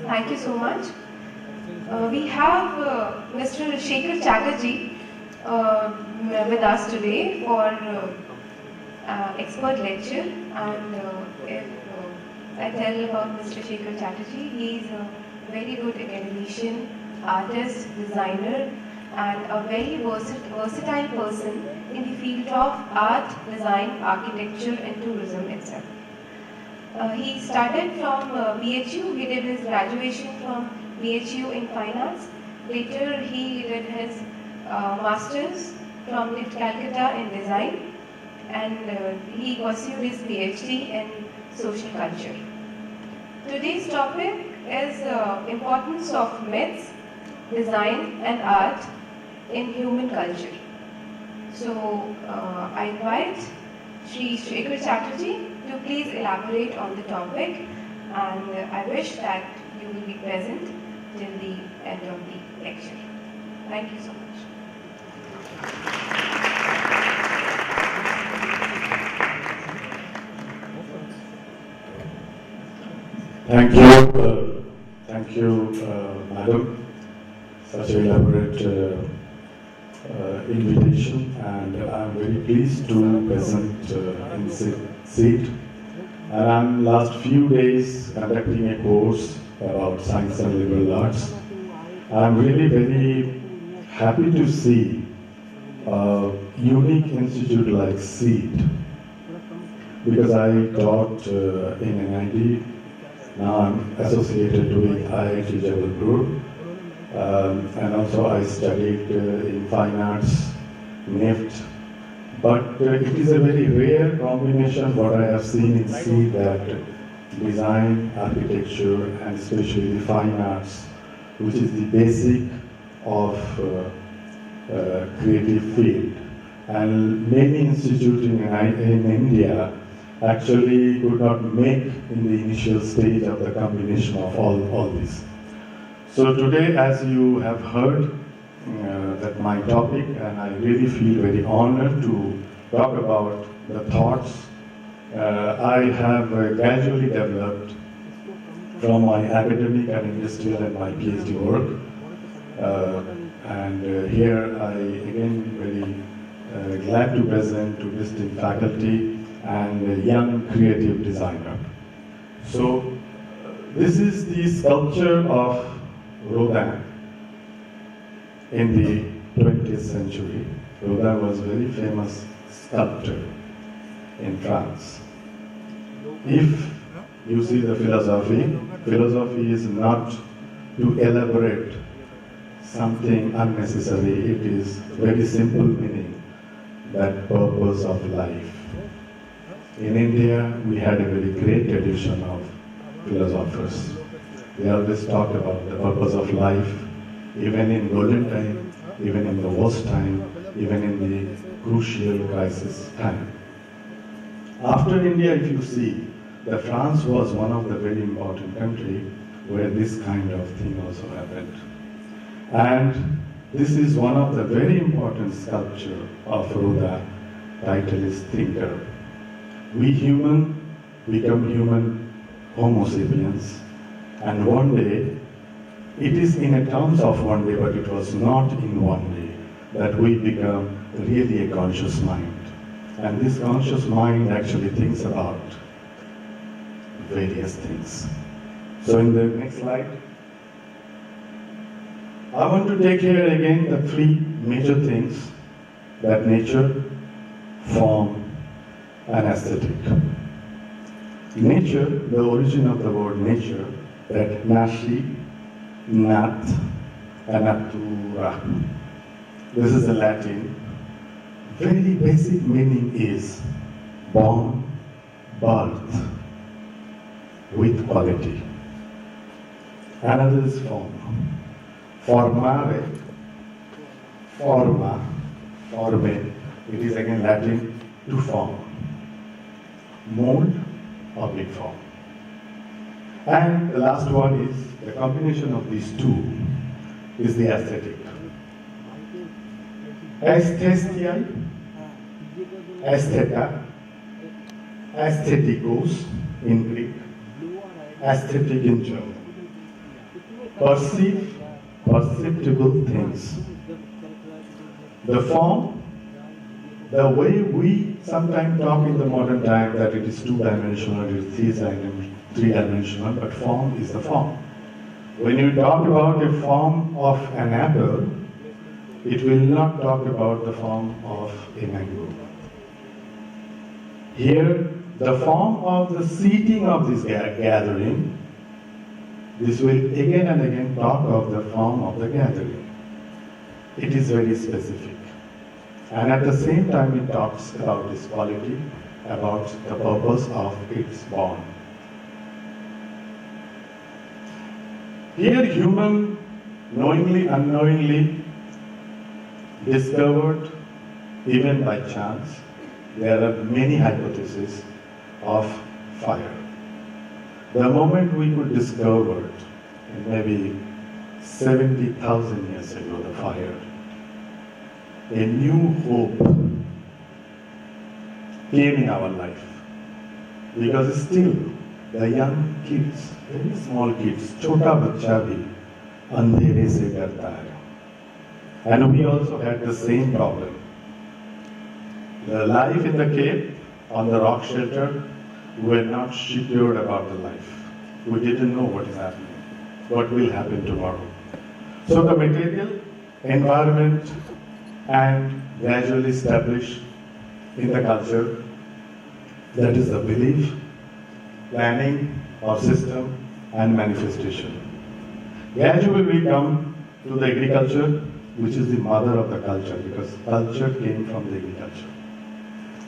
Thank you so much. We have Mr. Shekhar Chatterjee with us today for expert lecture. And if I tell about Mr. Shekhar Chatterjee, he is a very good academician, artist, designer, and a very versatile person in the field of art, design, architecture, and tourism itself. He started from BHU. He did his graduation from BHU in Fine Arts. Later, he did his master's from NIFT Calcutta in design, and he pursued his PhD in social culture. Today's topic is importance of myths, design, and art in human culture. So, I invite Shri Shekhar Chatterjee to please elaborate on the topic, and I wish that you will be present till the end of the lecture. Thank you so much. Thank you, Madam. Such an elaborate invitation, and I'm very pleased to present in seat. And I'm last few days conducting a course about science and liberal arts. I'm really very happy to see a unique institute like SEED, because I taught in NID. Now I'm associated with IIT Jabalpur. And also I studied in Fine Arts, NIFT. But it is a very rare combination what I have seen in C, that design, architecture, and especially the fine arts, which is the basic of creative field. And many institutes in India actually could not make in the initial stage of the combination of all this. So today, as you have heard, that my topic, and I really feel very honored to talk about the thoughts I have gradually developed from my academic and industrial and my PhD work. And here I again very glad to present to distinct faculty and a young creative designer. So this is the sculpture of Rohtak in the 20th century. Rohtak was a very famous sculptor in France. If you see the philosophy is not to elaborate something unnecessary. It is very simple meaning, that purpose of life. In India, we had a very great tradition of philosophers. They always talk about the purpose of life, even in golden time, even in the worst time, even in the crucial crisis time. After India, if you see, that France was one of the very important countries where this kind of thing also happened. And this is one of the very important sculpture of Rohtak. Title is Thinker. We human become human Homo sapiens, and one day, it is in a terms of one day, but it was not in one day, that we become really a conscious mind. And this conscious mind actually thinks about various things. So in the next slide, I want to take here again the three major things, that nature, form, and aesthetic. Nature, the origin of the word nature, that nashi, nat, and natura. This is the Latin. Very basic meaning is born, birth, with quality. Another is form. Formare, forma, forme. It is again Latin, to form. Mold, object form. And the last one is, the combination of these two is the aesthetic. Aesthesia, aestheta, aestheticos in Greek, aesthetic in German. perceive perceptible things. The form, the way we sometimes talk in the modern time that it is two-dimensional, it is three-dimensional, but form is the form. When you talk about a form of an apple, it will not talk about the form of a mango. Here, the form of the seating of this gathering, this will again and again talk of the form of the gathering. It is very specific. And at the same time, it talks about its quality, about the purpose of its born. Here, human, knowingly, unknowingly, discovered, even by chance, there are many hypotheses of fire. The moment we could discover, maybe 70,000 years ago, the fire, a new hope came in our life. Because still, the young kids, very small kids, chota bachcha bhi andhere se darta hai. And we also had the same problem. The life in the cave, on the rock shelter, we were not secured about the life. We didn't know what is happening, what will happen tomorrow. So the material, environment, and gradually established in the culture, that is the belief, planning or system, and manifestation. Gradually we come to the agriculture, which is the mother of the culture, because culture came from the agriculture.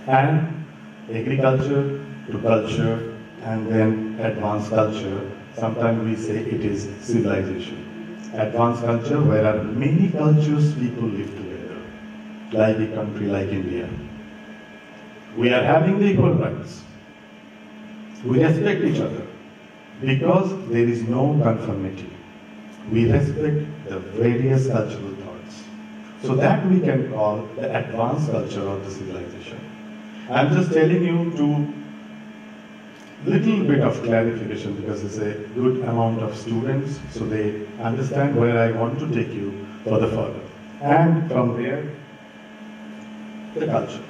And agriculture to culture, and then advanced culture, sometimes we say it is civilization. Advanced culture, where many cultures people live together, like a country like India. We are having the equal rights. We respect each other because there is no conformity. We respect the various cultural thoughts. So that we can call the advanced culture of the civilization. I'm just telling you to little bit of clarification because it's a good amount of students, so they understand where I want to take you for the further. And from there, the culture.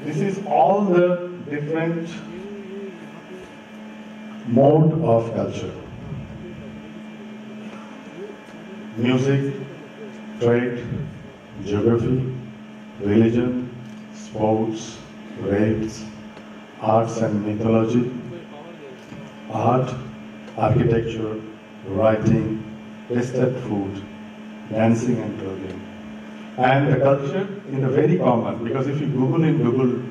This is all the different mode of culture. Music, trade, geography, religion, sports, race, arts and mythology, art, architecture, writing, tasted food, dancing and clothing. And the culture in a very common, because if you Google in Google,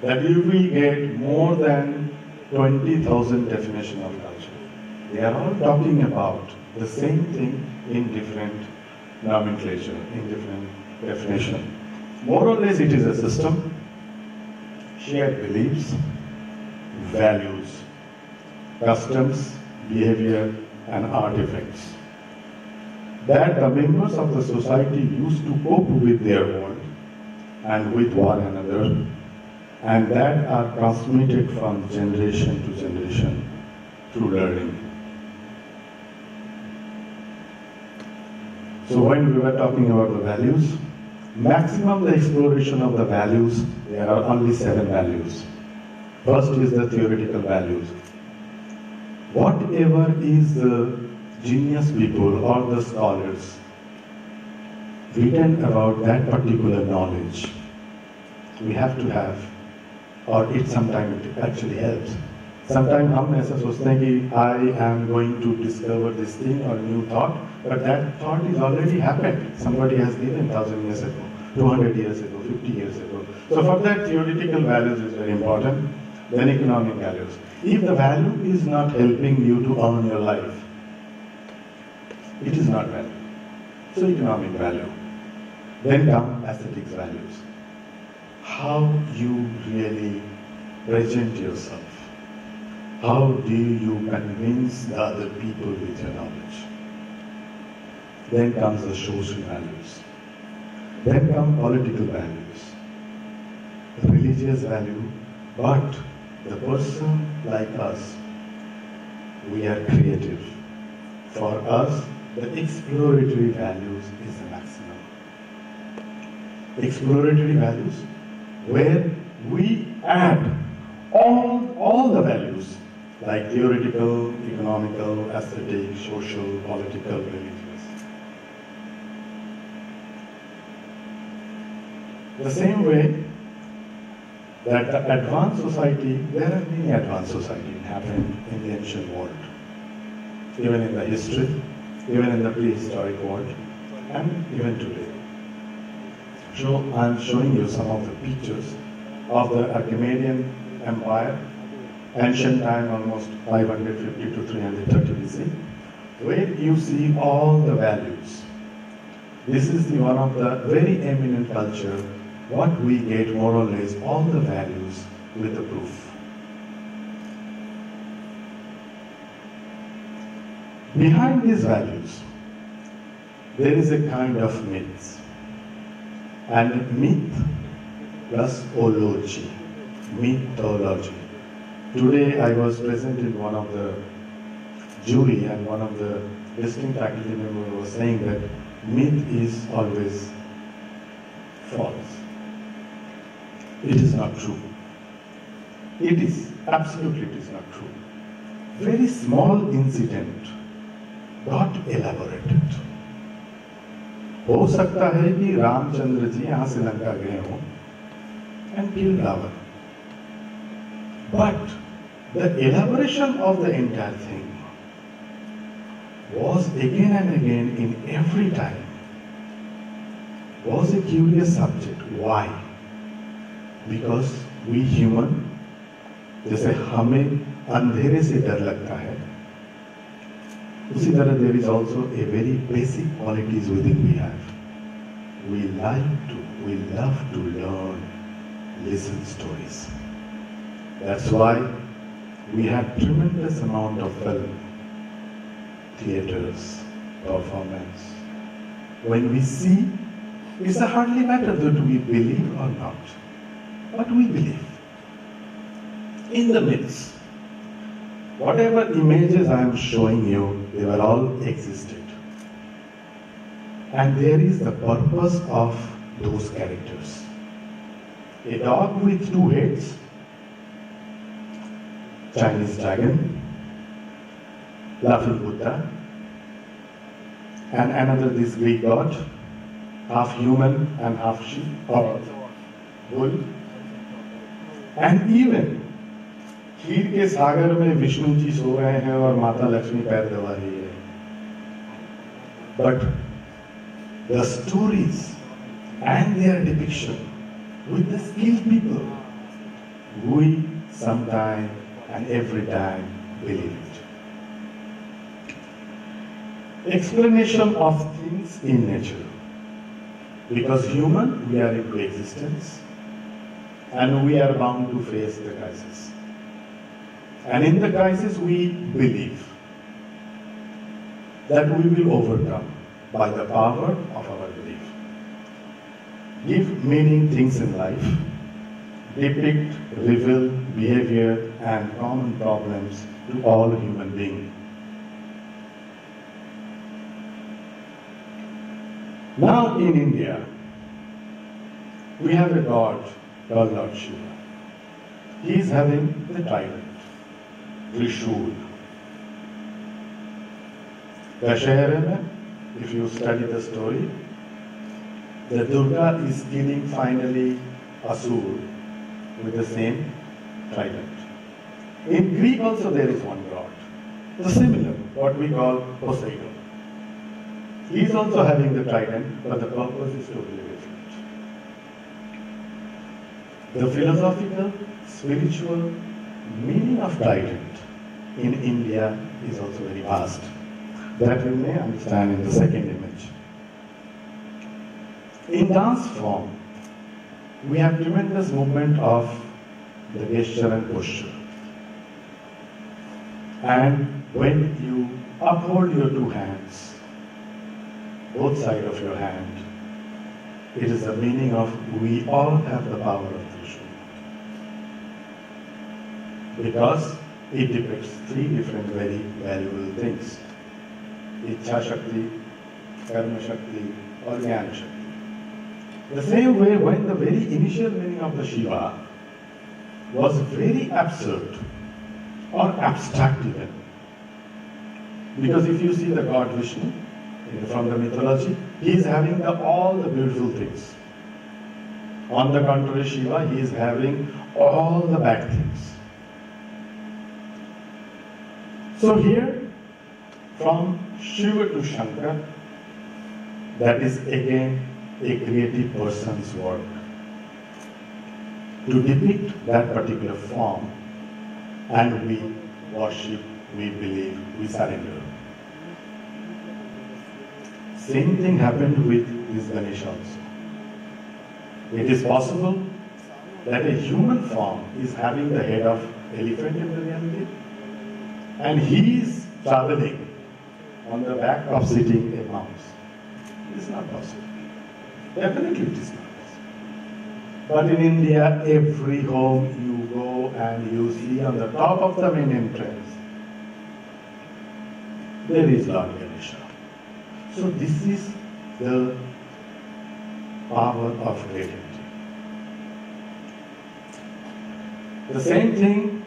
that you will get more than 20,000 definition of culture. They are all talking about the same thing in different nomenclature, in different definition. More or less it is a system, shared beliefs, values, customs, behavior, and artifacts that the members of the society used to cope with their world and with one another, and that are transmitted from generation to generation through learning. So when we were talking about the values, maximum the exploration of the values, there are only 7 values. First is the theoretical values. Whatever is the genius people or the scholars written about that particular knowledge, we have to have, or it sometimes it actually helps. Sometimes हम ऐसा सोचते हैं कि I am going to discover this thing or new thought, but that thought is already happened. Somebody has given 1,000 years ago, 200 years ago, 50 years ago. So for that, theoretical values is very important. Then economic values. If the value is not helping you to earn your life, it is not value. So economic value. Then come aesthetics values. How you really present yourself. How do you convince the other people with your knowledge? Then comes the social values. Then come political values. Religious value, but the person like us, we are creative. For us, the exploratory values is the maximum. Exploratory values, where we add all the values, like theoretical, economical, aesthetic, social, political, religious. The same way that the advanced society, there are many advanced societies happening in the ancient world, even in the history, even in the prehistoric world, and even today. So I'm showing you some of the pictures of the Achaemenid Empire, ancient time, almost 550 to 330 BC, where you see all the values. This is one of the very eminent culture, what we get more or less all the values with the proof. Behind these values, there is a kind of myth. And myth plus ology, mythology. Today I was present in one of the jury, and one of the visiting faculty members was saying that myth is always false. It is not true. It is, absolutely it is not true. Very small incident got elaborated. हो सकता है कि रामचंद्र जी यहाँ से लंका गए हों and killed Ravan. But the elaboration of the entire thing was again and again in every time was a curious subject. Why? Because we human, जैसे हमें अंधेरे से डर लगता है, उसी तरह there is also a very basic qualities within we have. We love to learn, listen stories. That's why we have tremendous amount of film, theaters, performance. When we see, it's a hardly matter that we believe or not, but we believe. In the midst, whatever images I am showing you, they were all existed. And there is the purpose of those characters. A dog with two heads, Chinese dragon, laughing Buddha, and another this Greek god, half human and half sheep or bull. And even खीर के सागर में विष्णु जी सो रहे हैं और माता लक्ष्मी पैर दबा रही है. But the stories and their depiction with the skilled people, we sometime and every time believe it. Explanation of things in nature. Because human, we are into existence and we are bound to face the crisis. And in the crisis, we believe that we will overcome by the power of our belief. Give meaning things in life, depict, reveal behavior and common problems to all human beings. Now in India, we have a god called Lord Shiva. He is having the trident. Trishul. Dashera mein, if you study the story, the Durga is killing finally Asur with the same trident. In Greek also there is one god, the similar, what we call Poseidon. He is also having the trident, but the purpose is totally different. The philosophical, spiritual meaning of trident in India is also very vast. That you may understand in the second image. In dance form, we have tremendous movement of the gesture and posture. And when you uphold your two hands, both sides of your hand, it is the meaning of we all have the power of Trishul. Because it depicts three different very valuable things. Ichha Shakti, Karma Shakti, or Jnana Shakti. The same way, when the very initial meaning of the Shiva was very absurd or abstract even. Because if you see the god Vishnu from the mythology, he is having all the beautiful things. On the contrary, Shiva, he is having all the bad things. So here, from Shiva to Shankar, that is again a creative person's work. To depict that particular form, and we worship, we believe, we surrender. Same thing happened with this Ganesha also. It is possible that a human form is having the head of elephant in the reality, and he is traveling on the back of sitting a mouse. It is not possible. Definitely it is not possible. But in India, every home you go and you see on the top of the main entrance, there is Lord Ganesha. So this is the power of creativity. The same thing,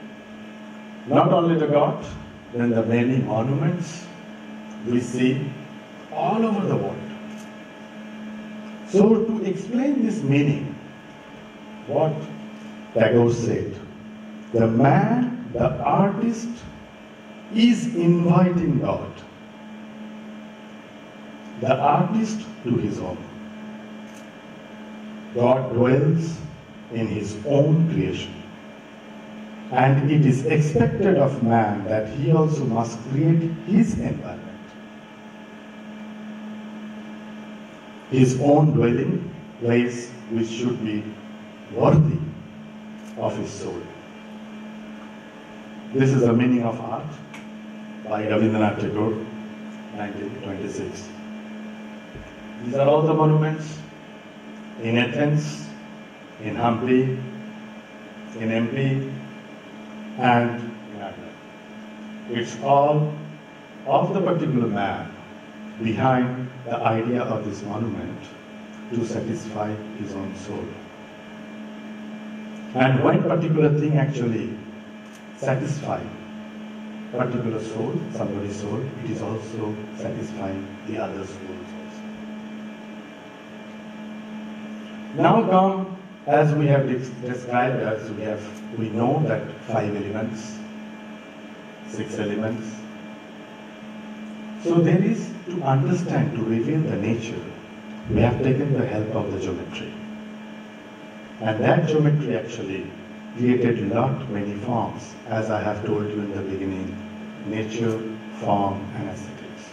not only the God, then the many monuments we see all over the world. So to explain this meaning, what Tagore said, the man, the artist, is inviting God, the artist to his home. God dwells in his own creation. And it is expected of man that he also must create his environment, his own dwelling place, which should be worthy of his soul. This is the meaning of art by Rabindranath Tagore, 1926. These are all the monuments in Athens, in Hampi, in MP, and in Agra. It's all of the particular man behind the idea of this monument to satisfy his own soul. And when particular thing actually satisfies particular soul, somebody's soul, it is also satisfying the other souls also. Now come, as we have described, we know that 5 elements, 6 elements. So there is, to understand, to reveal the nature, we have taken the help of the geometry. And that geometry actually created many forms, as I have told you in the beginning, nature, form, and aesthetics.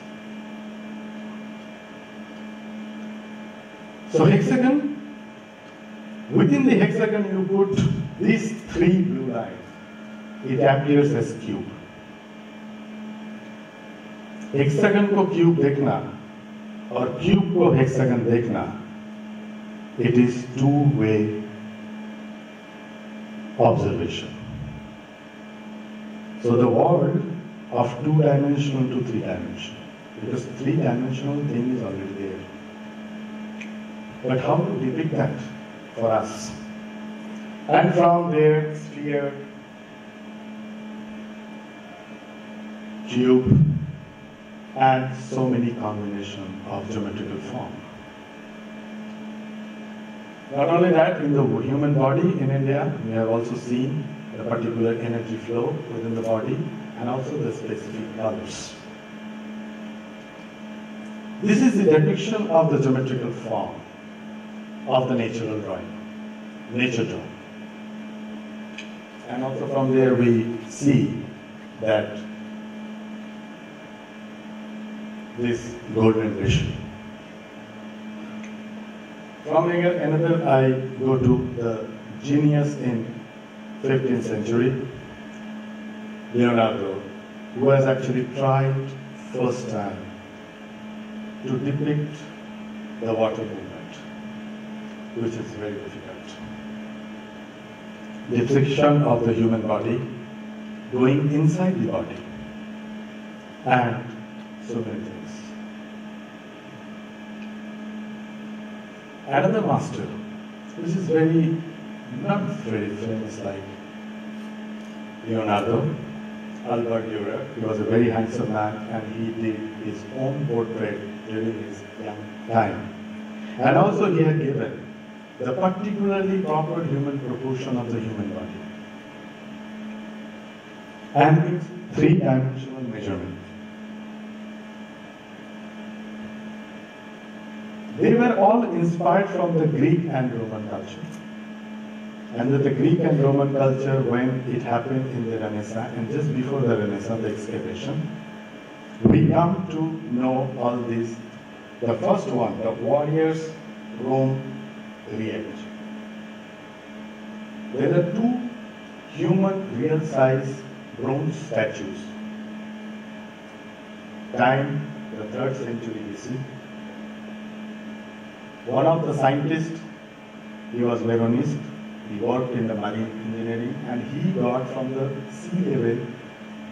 So hexagon, within the hexagon you put these 3 blue lines, it appears as cube. Hexagon को cube देखना और cube को hexagon देखना, it is two-way observation. So the world of 2-dimensional to 3-dimensional, because 3-dimensional thing is already there. But how to depict that for us? And from there, sphere, cube, and so many combinations of geometrical form. Not only that, in the human body in India, we have also seen the particular energy flow within the body and also the specific colors. This is the depiction of the geometrical form of the natural drawing, nature drawing. And also from there we see that this golden ratio. From here, another I go to the genius in 15th century, Leonardo, who has actually tried first time to depict the water movement, which is very difficult. Depiction of the human body going inside the body and so many things. Another master, which is not very famous like Leonardo, Albert Dürer. He was a very handsome man and he did his own portrait during his young time. And also he had given the particularly proper human proportion of the human body and its three-dimensional measurement. They were all inspired from the Greek and Roman culture. And that the Greek and Roman culture, when it happened in the Renaissance, and just before the Renaissance, the excavation, we come to know all this. The first one, the warriors' room reality. There are two human real-size bronze statues. Time, the 3rd century BC. One of the scientists, he was Veronist, he worked in the marine engineering, and he got from the sea level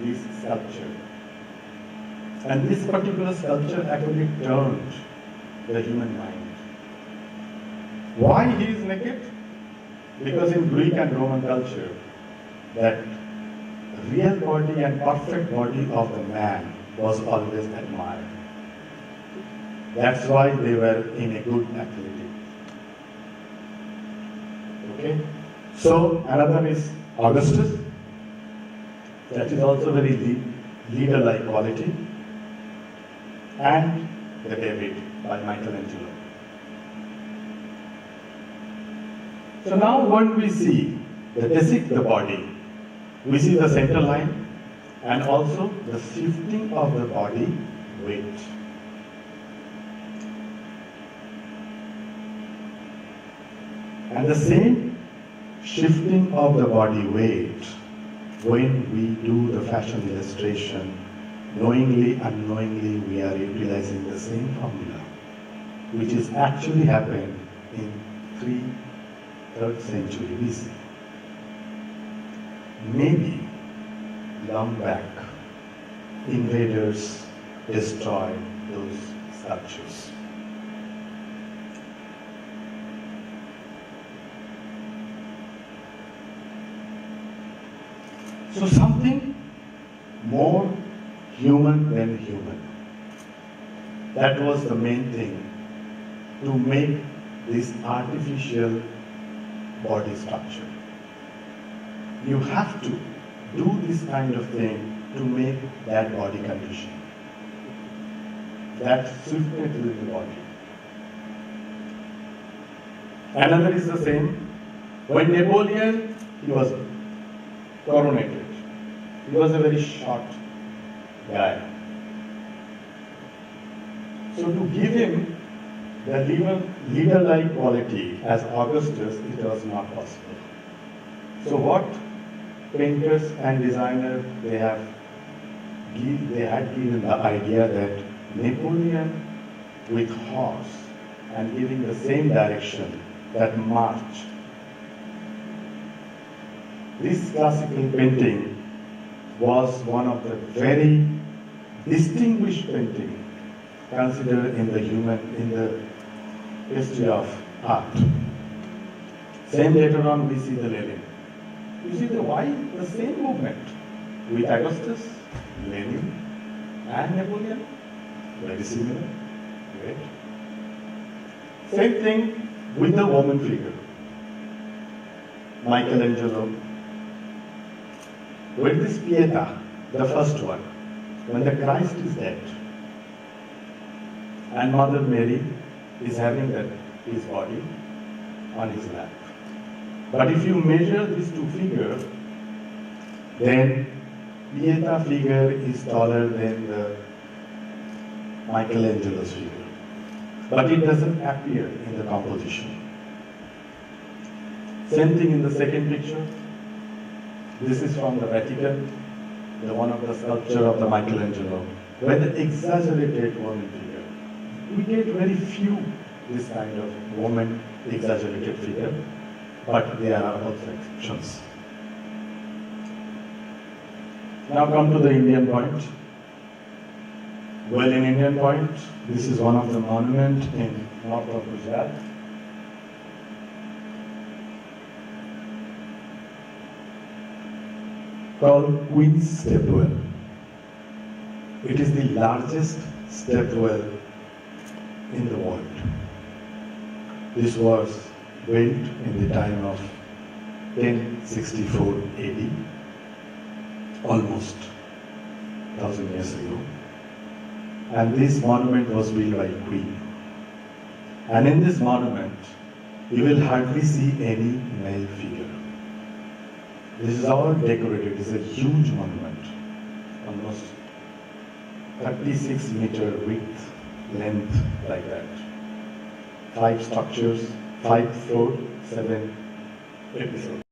this sculpture. And this particular sculpture actually turned the human mind. Why he is naked? Because in Greek and Roman culture, that real body and perfect body of the man was always admired. That's why they were in a good activity. Okay? So another is Augustus. That is also very leader-like quality. And the David by Michelangelo. So now when we see the body, we see the center line and also the shifting of the body weight. And the same shifting of the body weight when we do the fashion illustration, knowingly, unknowingly, we are utilizing the same formula, which is actually happened in 3rd century BC. Maybe long back, invaders destroyed those sculptures. So something more human than human. That was the main thing, to make this artificial body structure. You have to do this kind of thing to make that body condition. That swiftness in the body. Another is the same. When Napoleon, he was coronated. He was a very short guy. So to give him the leader-like quality as Augustus, it was not possible. So what painters and designers, they had given the idea that Napoleon with horse and giving the same direction, that march. This classical painting was one of the very distinguished painting considered in the history of art. Same later on we see the Lenin. You see the same movement with Augustus, Lenin, and Napoleon, very similar. Right? Same thing with the woman figure. Michelangelo. With this Pieta, the first one, when the Christ is dead, and Mother Mary is having his body on his lap. But if you measure these two figures, then Pieta figure is taller than the Michelangelo's figure. But it doesn't appear in the composition. Same thing in the second picture. This is from the Vatican, one of the sculpture of the Michelangelo, where the exaggerated woman figure. We get very few this kind of woman exaggerated figure, but there are also exceptions. Now come to the Indian point. Well, in Indian Point, this is one of the monuments in north of Gujarat. Called Queen's Stepwell. It is the largest stepwell in the world. This was built in the time of 1064 AD, almost 1000 years ago. And this monument was built by a queen. And in this monument, you will hardly see any male figure. This is all decorated. It's a huge monument, almost 36-meter width, length, like that. 5 structures, 5 floors, 7 episodes.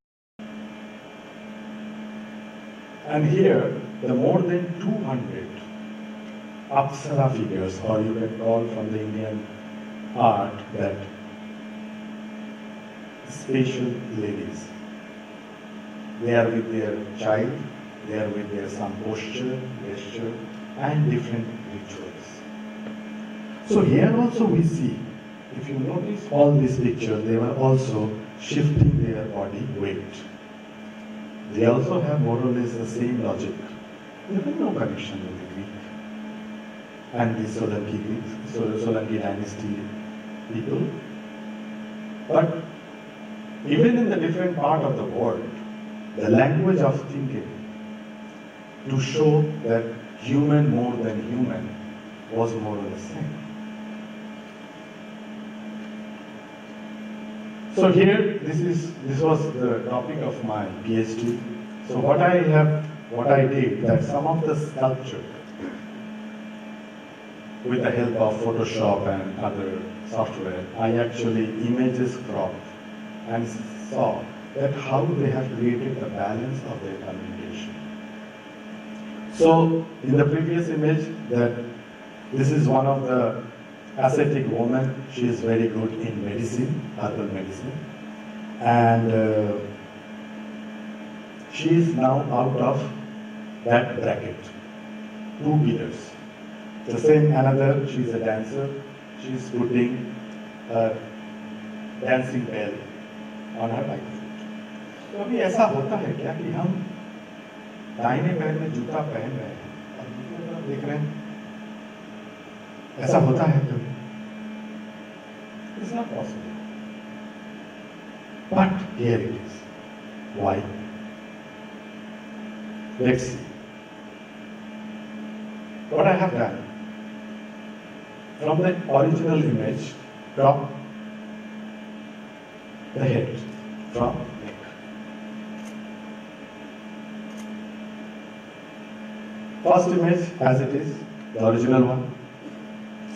And here, the more than 200 Apsara figures, or you can call from the Indian art that special ladies. They are with their child, they are with their some posture, gesture, and different rituals. So here also we see, if you notice all these pictures, they were also shifting their body weight. They also have more or less the same logic. There was no connection with the Greek and the Solanki dynasty people. But even in the different part of the world, the language of thinking to show that human more than human was more or less same. So here, this was the topic of my PhD. So what I did, that some of the sculpture, with the help of Photoshop and other software, I actually images cropped and saw that how they have created the balance of their communication. So in the previous image, that this is one of the ascetic woman. She is very good in medicine, herbal medicine, and she is now out of that bracket, 2 pillars. The same another, she is a dancer. She is putting a dancing bell on her right foot. तो अभी ऐसा होता है क्या कि हम दाहिने पैर में जूता पहन रहे हैं और दूसरी तरफ देख रहे हैं? ऐसा होता है कभी? It's not possible. But here it is. Why? Let's see. What I have done, from the original image, crop the head from neck. First image as it is, the original one.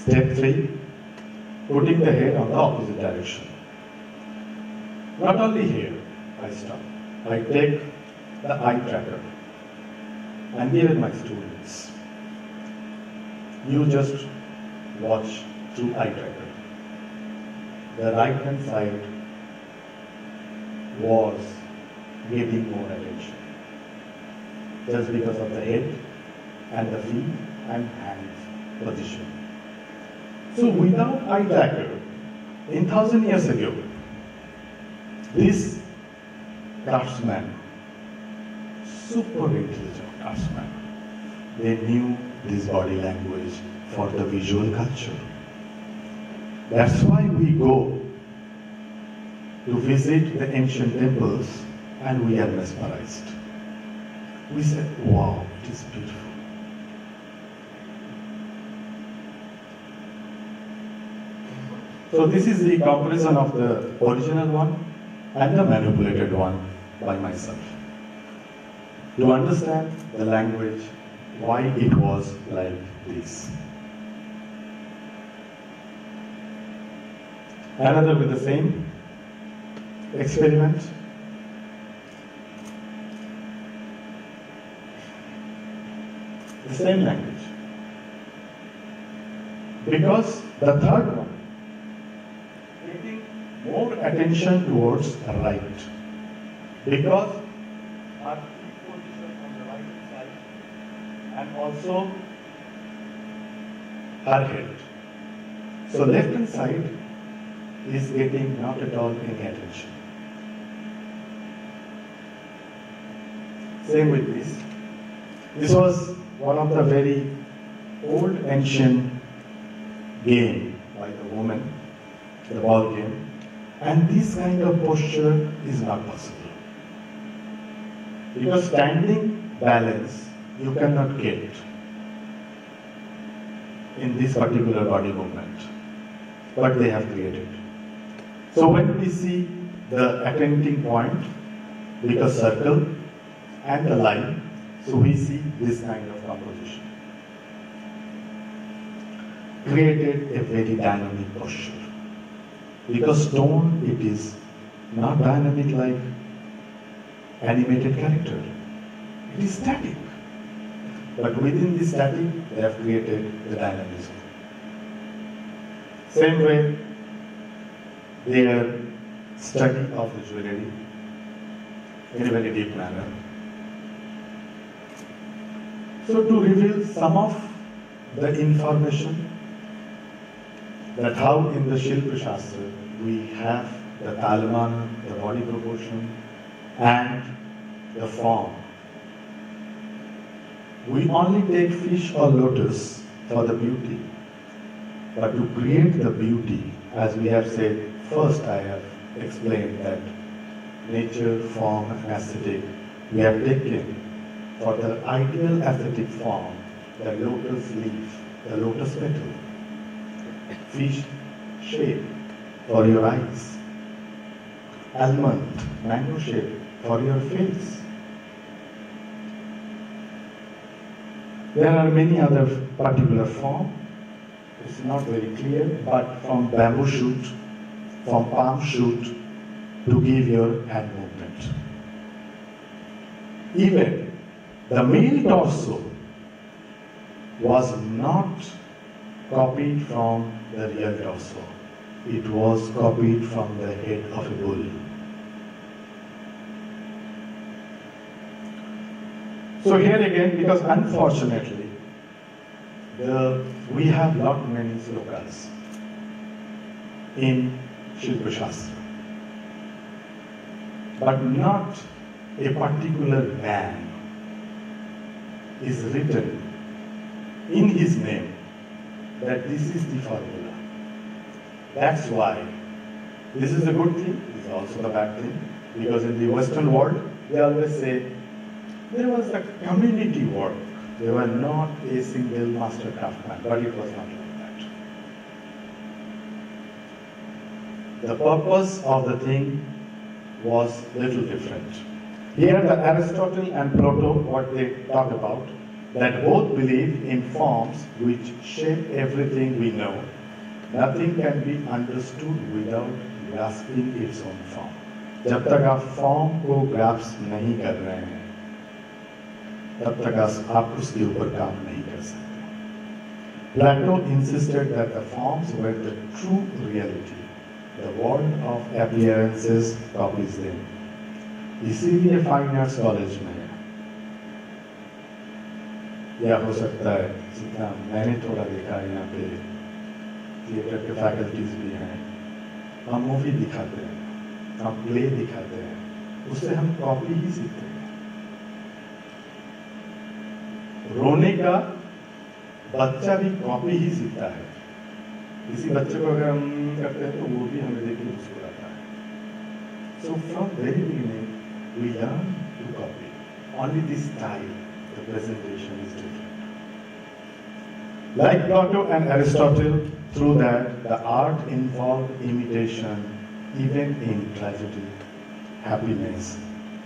Step 3, putting the head on the opposite direction. Not only here, I stop. I take the eye tracker and give it my students. You just watch through eye tracker. The right hand side was getting more attention just because of the head and the feet and hands position. So without eye tracker, in 1000 years ago, this craftsman, super intelligent craftsman, they knew this body language for the visual culture. That's why we go to visit the ancient temples and we are mesmerized. We said, wow, it is beautiful. So this is the comparison of the original one and the manipulated one by myself. To understand the language, why it was like this. Another with the same experiment. The same language. Because the third one, getting more attention towards the right. Because our feet position on the right side and also her head. So left hand side is getting not at all any attention. Same with this. This was one of the very old ancient game by the woman, the ball game, and this kind of posture is not possible. Because standing balance you cannot get in this particular body movement, but they have created. So when we see the attending point, because circle and the line, so we see this kind of composition. Created a very dynamic posture. Because stone, it is not dynamic like animated character. It is static. But within this static, they have created the dynamism. Same way, their study of the jewelry in a very deep manner. So to reveal some of the information that how in the Shilpa Shastra we have the talamana, the body proportion, and the form. We only take fish or lotus for the beauty, but to create the beauty, as we have said, first I have explained that nature, form, and aesthetic, we have taken for the ideal aesthetic form, the lotus leaf, the lotus petal, fish shape for your eyes, almond, mango shape for your face. There are many other particular form. It's not very clear, but from bamboo shoot, from palm shoot, to give your hand movement. Even the male torso was not copied from the real torso. It was copied from the head of a bull. So here again, because unfortunately, we have lot many slokas in Shilpa Shastra, but not a particular man is written in his name that this is the formula. That's why this is a good thing, this is also the bad thing, because in the Western world, they always say there was a community work. They were not a single master craftsman, but it was not like that. The purpose of the thing was little different. Here the Aristotle and Plato, what they talk about, that both believe in forms which shape everything we know. Nothing can be understood without grasping its own form. जब तक आप form को grasp नहीं कर रहे हैं, तब तक आप उसके ऊपर काम नहीं कर सकते. Plato insisted that the forms were the true reality. The world of appearances copies them. इसीलिए फाइन आर्ट्स कॉलेज में है. या हो सकता है जितना मैंने थोड़ा देखा है यहाँ पे थिएटर के फैकल्टीज भी हैं, हम मूवी दिखाते हैं, हम प्ले दिखाते हैं, उससे हम कॉपी ही सीखते हैं. रोने का बच्चा भी कॉपी ही सीखता है. किसी बच्चे को अगर हम करते हैं तो वो भी हमें देख के मुस्कुराता है. So from very beginning we learn to copy. Only this style, the presentation is different. Like Plato and Aristotle, through that the art involved imitation even in tragedy, happiness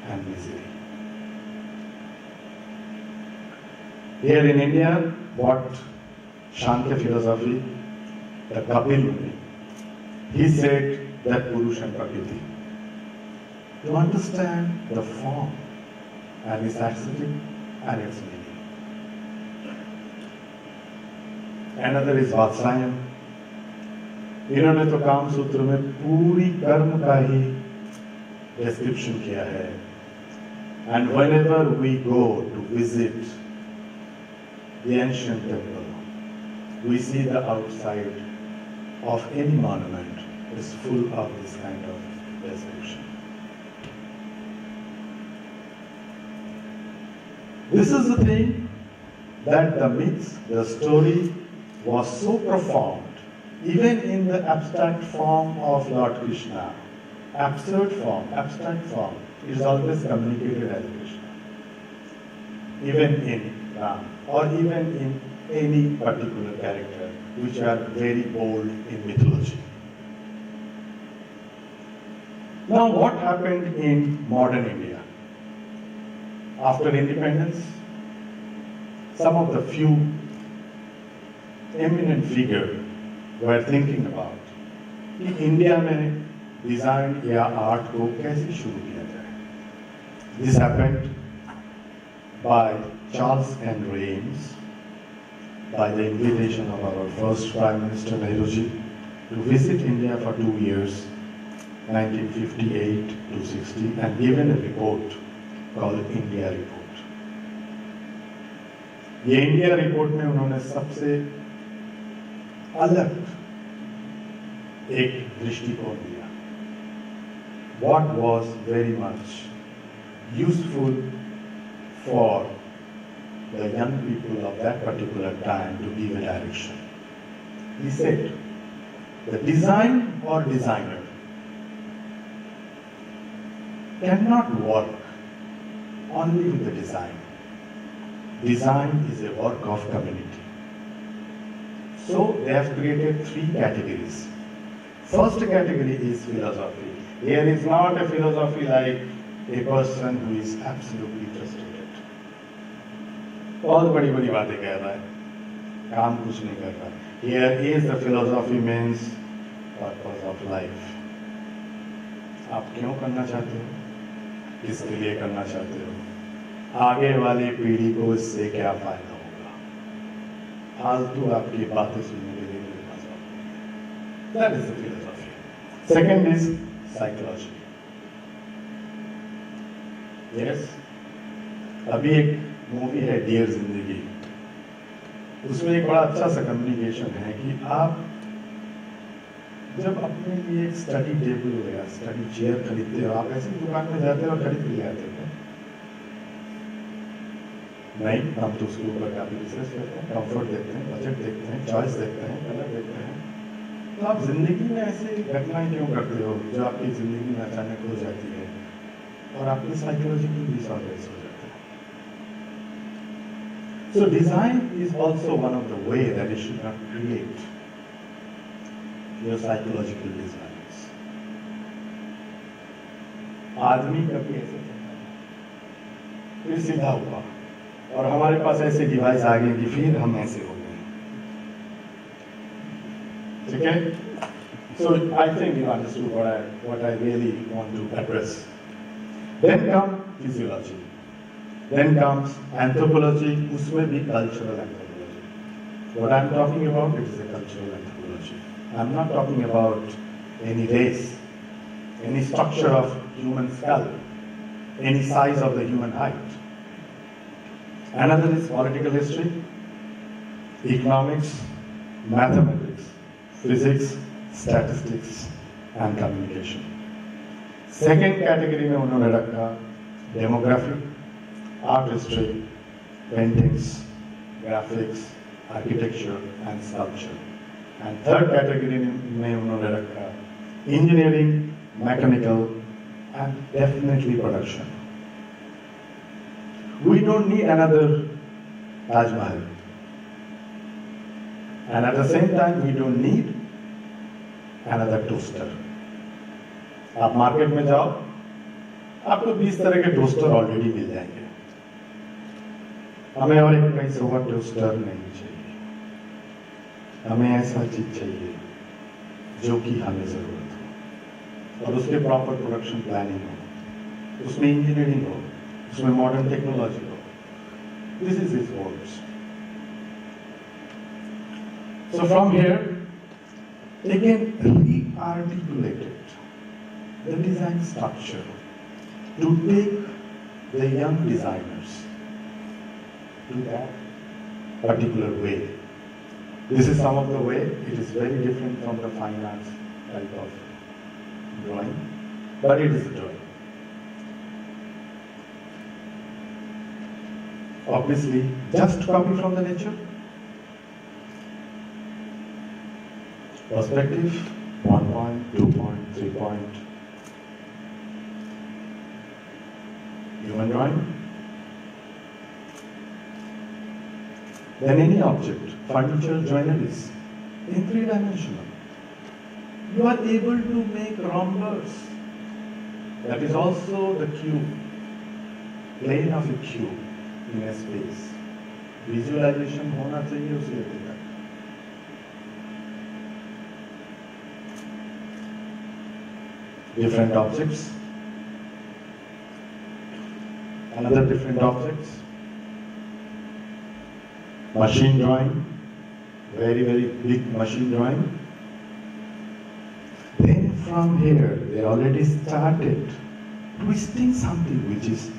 and misery. Here in India, what Shankya philosophy, the Kapil Muni, he said that Purush and Prakriti. To understand the form and its aesthetic and its meaning. Another is Vatsayan. इन्होंने तो काम सूत्र में पूरी कर्म का ही description किया है. And whenever we go to visit the ancient temple, we see the outside of any monument is full of this kind of description. This is the thing that the myth, the story was so profound, even in the abstract form of Lord Krishna. Abstract form, it is always communicated as Krishna. Even in Ram, or even in any particular character, which are very bold in mythology. Now, what happened in modern India? After independence, some of the few eminent figures were thinking about कि India में design या art को कैसे शुरू किया जाए. This happened by Charles N. Rains, by the invitation of our first Prime Minister Nehruji to visit India for 2 years, 1958 to 60, and given a report called India Report. ये India report में उन्होंने सबसे अलग एक दृष्टिकोण दिया. What was very much useful for the young people of that particular time to give a direction. He said, the design or designer cannot work only with the design. Design is a work of community. So they have created 3 categories. First category is philosophy. Here is not a philosophy like a person who is absolutely frustrated. बहुत बड़ी बड़ी बातें कह रहा है, काम कुछ नहीं कर रहा. Here is the philosophy means purpose of life. आप क्यों करना चाहते हो? किसके लिए करना चाहते हो? आगे वाली पीढ़ी को इससे क्या फायदा होगा? फालतू आपकी बातें सुनने के लिए मेरे पास आओ. That is the philosophy. Second is psychology. Yes. अभी एक मूवी है डियर जिंदगी, उसमें एक बड़ा अच्छा सा कम्युनिकेशन है कि आप जब अपने लिए एक स्टडी टेबल या स्टडी चेयर खरीदते हो, आप ऐसी दुकान में जाते हो और खरीद के ले आते हो? नहीं, हम तो उसके ऊपर काफी रिसर्च करते हैं, कंफर्ट देखते हैं, बजट देखते हैं, चॉइस देखते हैं, कलर देखते हैं. तो आप जिंदगी में ऐसी घटनाएं क्यों करते हो जो आपकी जिंदगी में अचानक हो जाती है और आपके साइकोलॉजिकल डिसऑर्डर्स हो जाते हैं? So design is also one of the way that you should not create your psychological desires. आदमी कभी ऐसे फिर सीधा हुआ और हमारे पास ऐसे डिवाइस आ गए कि फिर हम ऐसे हो गए. ठीक है? So I think you understood what I really want to address. Then come physiology. Then comes anthropology, उसमें भी cultural anthropology. What I'm talking about, it is a cultural anthropology. I'm not talking about any race, any structure of human skull, any size of the human height. Another is political history, economics, mathematics, physics, statistics, and communication. Second category में उन्होंने रखा demography, art history, paintings, graphics, architecture, and sculpture. And third category में उन्होंने रखा engineering, mechanical, and definitely production. We don't need another Taj Mahal. And at the same time, we don't need another toaster. आप market में जाओ, आपको 20 तरह के toaster already मिल जाएंगे. हमें और एक कहीं से हुआ टोस्टर नहीं चाहिए. हमें ऐसा चीज चाहिए जो कि हमें जरूरत हो और उसके प्रॉपर प्रोडक्शन प्लानिंग हो, उसमें इंजीनियरिंग हो, उसमें मॉडर्न टेक्नोलॉजी हो. This is his words. So from here, again re-articulated the design structure to take the young designers to that particular way. This is some of the way. It is very different from the fine arts type of drawing, but it is a drawing. Obviously, just copy from the nature. Perspective, 1 point, 2 point, 3 point. Human drawing. Then any object, furniture, joineries, in 3-dimensional. You are able to make rhombus. That is also the cube, plane of a cube in a space. Visualization होना चाहिए उस level तक. Different objects. Another different objects. Machine drawing. Very, very big machine drawing. Then from here, they already started twisting something which is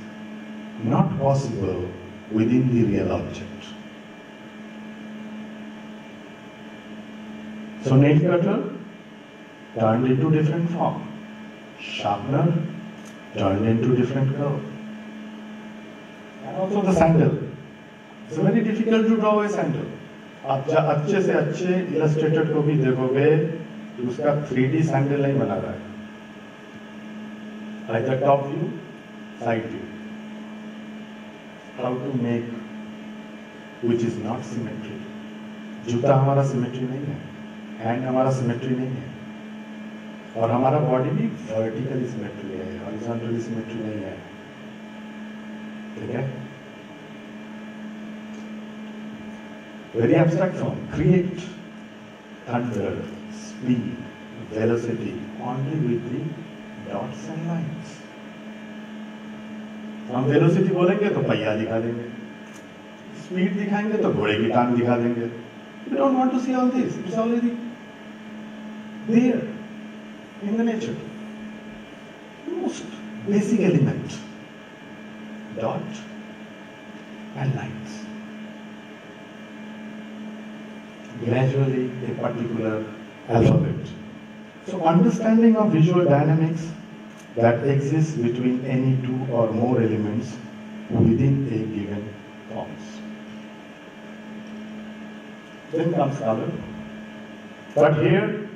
not possible within the real object. So nail cutter turned into different form. Sharpener turned into different curve. And also the sandal. It's very difficult to draw a sandal. आप अच्छे से अच्छे illustrated को भी देखोगे कि उसका 3D sandal नहीं बना रहा है. Either top view, side view. How to make which is not symmetry. जूता हमारा symmetry नहीं है, hand हमारा symmetry नहीं है, और हमारा body भी vertically symmetry है, horizontally symmetry नहीं है. ठीक है? Very abstract form. Create thunder, speed, velocity only with the dots and lines. हम वेलोसिटी बोलेंगे तो पहिया दिखा देंगे, स्पीड दिखाएंगे तो घोड़े की टांग दिखा देंगे. We don't want to see all this. It's already there in the nature. Most basic element, dot and lines. Gradually a particular alphabet. So understanding of visual dynamics that exists between any two or more elements within a given forms. Then comes color. But here,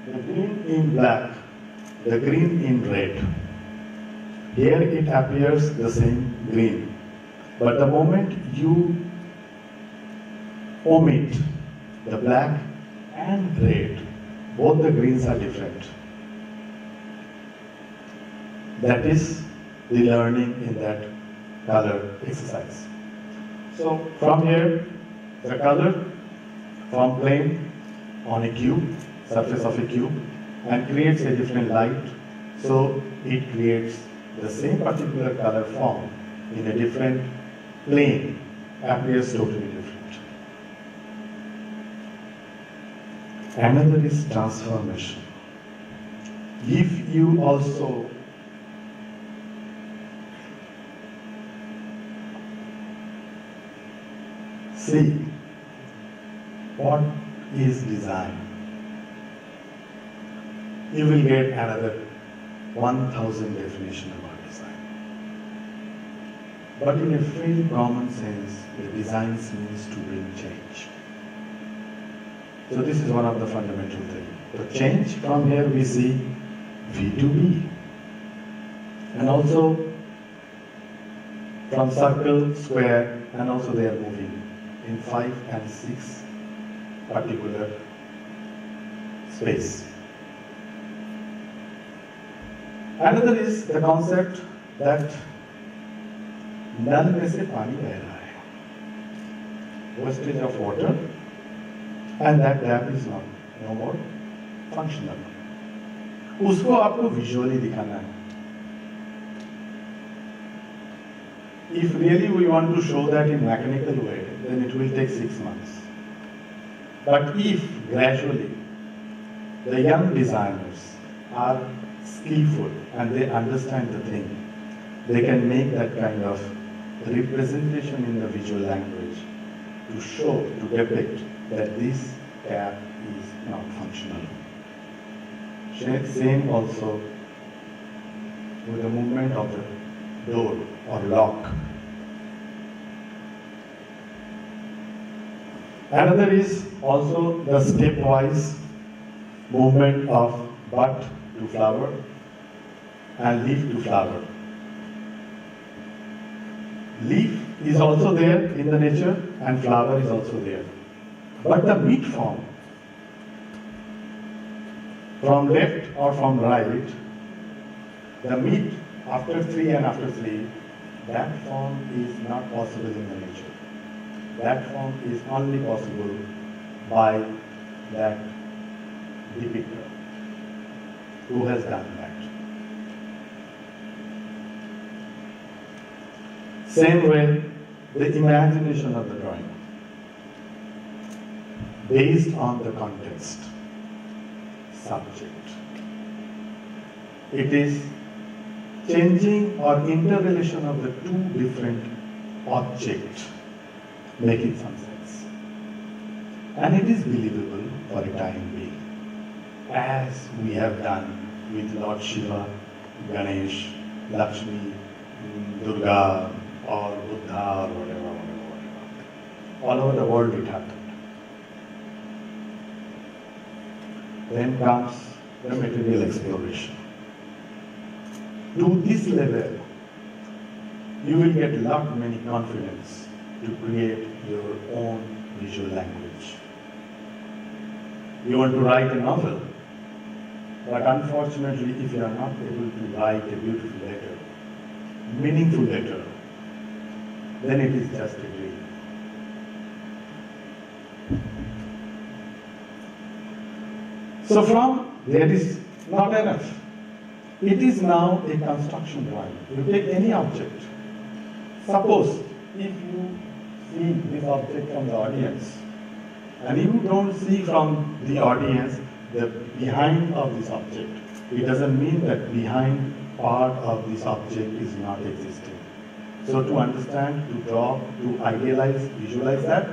the green in black, the green in red. Here it appears the same green. But the moment you omit the black and red, both the greens are different. That is the learning in that color exercise. So from here, the color from plane on a cube, surface of a cube, and creates a different light. So it creates the same particular color form in a different plane, appears totally different. Another is transformation. If you also see what is design, you will get another 1,000 definition about design. But in a very common sense, the design means to bring change. So this is one of the fundamental things. The change from here we see V to B. And also from circle, square, and also they are moving in 5 and 6 particular space. Another is the concept that नल में से पानी बह रहा है, wastage of water, and that dam is no more functional. उसको आपको visually दिखाना है. If really we want to show that in mechanical way, then it will take 6 months. But if gradually the young designers are skillful and they understand the thing, they can make that kind of representation in the visual language to show, to depict that this cap is not functional. Same also with the movement of the door or lock. Another is also the stepwise movement of bud to flower and leaf to flower. Leaf is also there in the nature and flower is also there. But the mid form, from left or from right, the mid after 3 and after 3, that form is not possible in the nature. That form is only possible by that depictor who has done that. Same way, the imagination of the drawing, based on the context, subject. It is changing or interrelation of the two different objects, making some sense. And it is believable for a time being, as we have done with Lord Shiva, Ganesh, Lakshmi, Durga, or Buddha, or whatever. All over the world it happened. Then comes the material exploration. To this level, you will get many confidence to create your own visual language. You want to write a novel, but unfortunately, if you are not able to write a beautiful letter, meaningful letter, then it is just a dream. So from there is not enough. It is now a construction drawing. You take any object. Suppose if you see this object from the audience, and you don't see from the audience the behind of this object, it doesn't mean that behind part of this object is not existing. So to understand, to draw, to idealize, visualize that,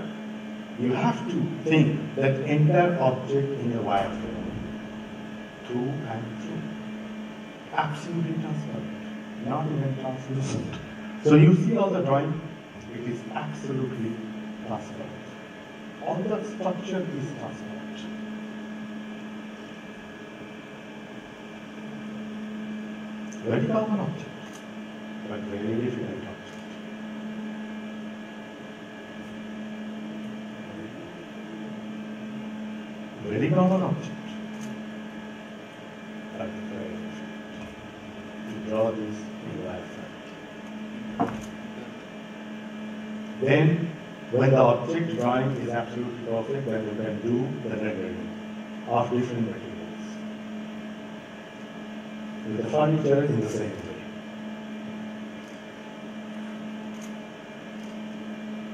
you have to think that entire object in a wireframe, through and through, absolutely transparent, not even translucent. So you see all the drawing, it is absolutely transparent. All the structure is transparent. Very common object, but very difficult object. Very common object, but very difficult to draw this in wireframe. Then, when the object drawing is absolutely perfect, then you can do the rendering of different materials. With the furniture in the same way.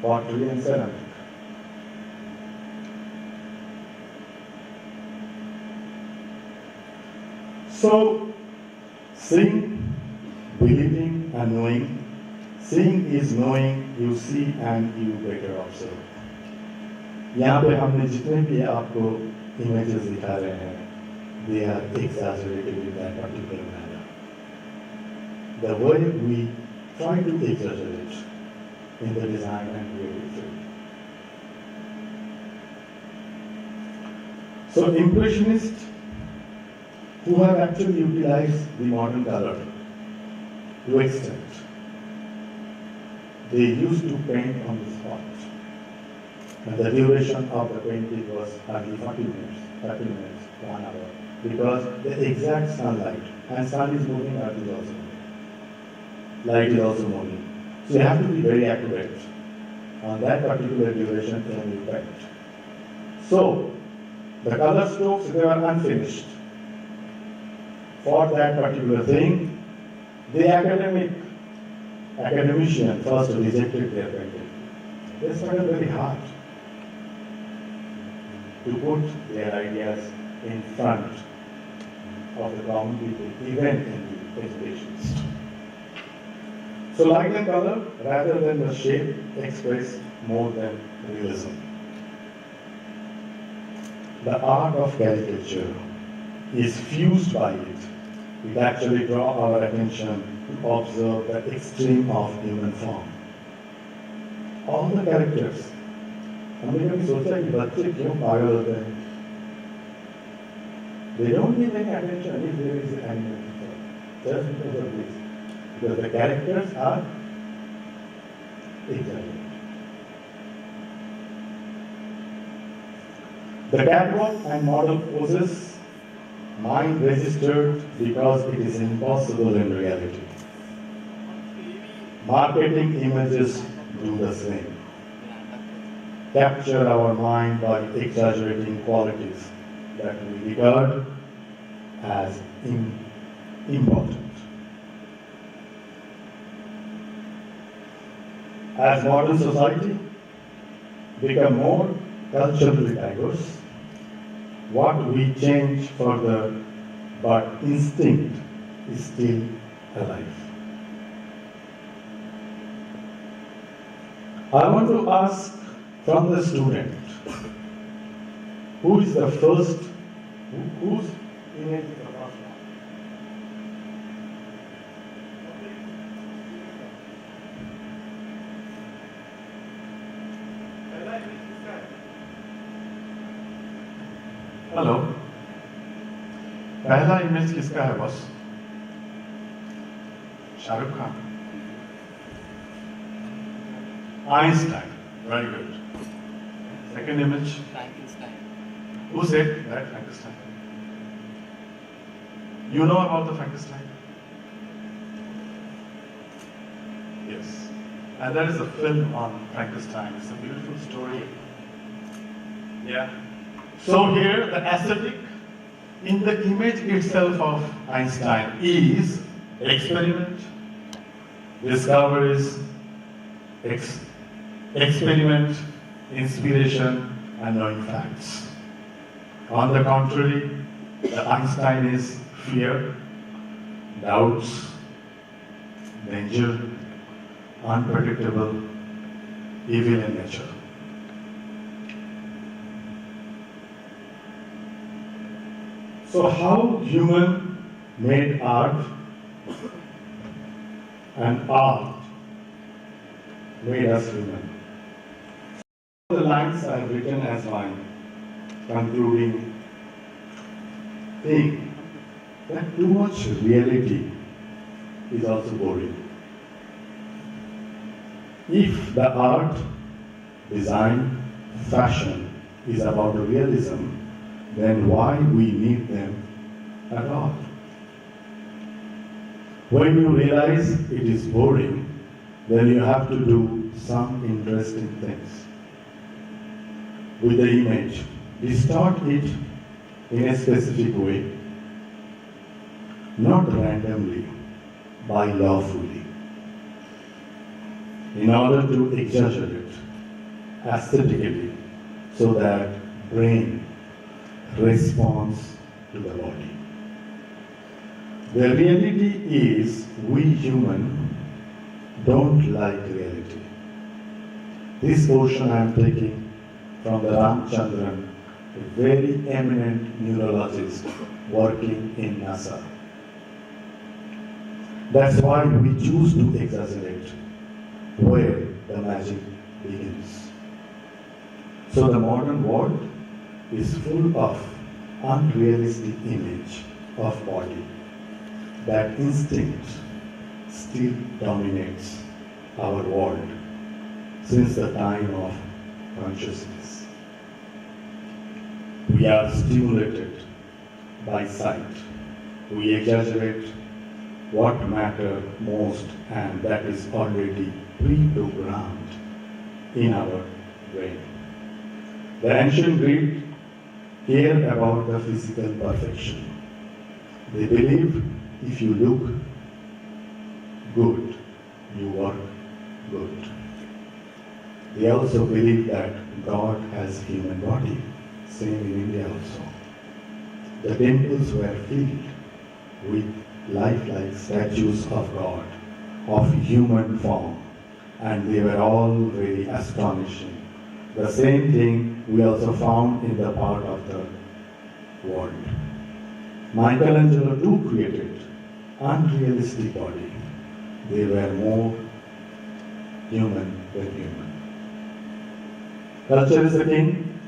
Pottery and ceramic. So, seeing, believing and knowing. Seeing is knowing, you see and you better observe. यहाँ पे हमने जितने भी आपको images दिखा रहे हैं, they are exaggerated in that particular manner. The way we try to exaggerate in the design and creative field. So impressionists who have actually utilized the modern color to extent, they used to paint on the spot. And the duration of the painting was hardly 40 minutes, 30 minutes, 1 hour. Because the exact sunlight, and sun is moving, earth is also moving. Light is also moving. So you have to be very accurate on that particular duration when you paint. So, the color strokes, they were unfinished. For that particular thing, the academician first rejected their painting. They struggled very hard to put their ideas in front of the common people, even in the educationists. So light and color, rather than the shape, express more than realism. the art of caricature is fused by it. It actually draws our attention to observe the extreme of human form. All the characters. हमने कभी सोचा कि बच्चे क्यों पागल होते हैं? They don't give any attention if there is an animal just because of this. Because the characters are exaggerated. The catwalk and model poses mind registered because it is impossible in reality. Marketing images do the same. Capture our mind by exaggerating qualities that we regard as important. As modern society become more culturally diverse, what we change further, but instinct is still alive. I want to ask from the student, who is the first, whose image is the first one? Hello, पहला image किसका है boss? Shahrukh Khan. Einstein, very good. Second image. Frankenstein. Who said that Frankenstein? You know about the Frankenstein? Yes. And there is a film on Frankenstein. It's a beautiful story. Yeah. So here the aesthetic in the image itself of Einstein is experiment, discoveries, experiment, inspiration, and knowing facts. On the contrary, the Einstein is fear, doubts, danger, unpredictable, evil in nature. So how human made art and art made us human? The lines I have written as my concluding thing, that too much reality is also boring. If the art, design, fashion is about realism, then why we need them at all? When you realize it is boring, then you have to do some interesting things with the image. Distort it in a specific way, not randomly, by lawfully, in order to exaggerate aesthetically so that brain responds to the body. The reality is we human don't like reality. This portion I am taking from the Ramchandran, a very eminent neurologist working in NASA. That's why we choose to exaggerate where the magic begins. So the modern world is full of unrealistic image of body. That instinct still dominates our world since the time of consciousness. We are stimulated by sight. We exaggerate what matters most, and that is already pre-programmed in our brain. The ancient Greeks cared about the physical perfection. They believed if you look good, you work good. They also believe that God has human body, same in India also. The temples were filled with lifelike statues of God, of human form, and they were all very astonishing. The same thing we also found in the part of the world. Michelangelo too created unrealistic body. They were more human than human. Culture is the king,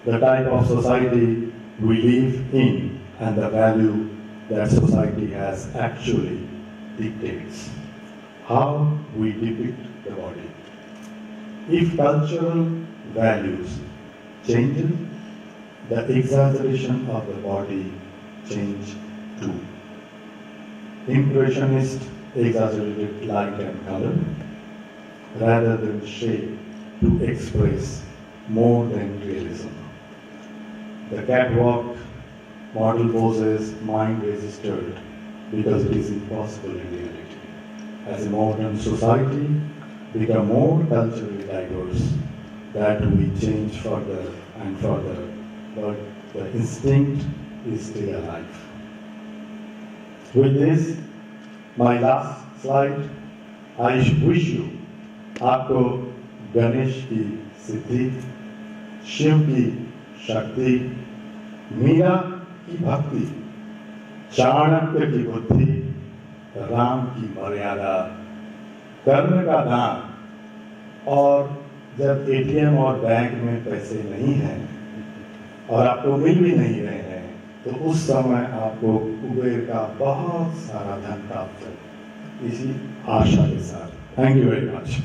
the type of society we live in and the value that society has actually dictates how we depict the body. If cultural values change, the exaggeration of the body change too. Impressionists exaggerated light and color rather than shape to express more than realism. The catwalk model poses mind registered because it is impossible in reality. As a modern society become more culturally diverse, that we change further and further, but the instinct is still alive. With this, my last slide, I wish you आपको गणेश की सिद्धि, शिव की शक्ति, मीरा की भक्ति, चाणक्य की बुद्धि, राम की मर्यादा, कर्म का दान, और जब एटीएम और बैंक में पैसे नहीं हैं और आपको मिल भी नहीं रहे हैं, तो उस समय आपको कुबेर का बहुत सारा धन प्राप्त हो, इसी आशा के साथ। Thank you very much.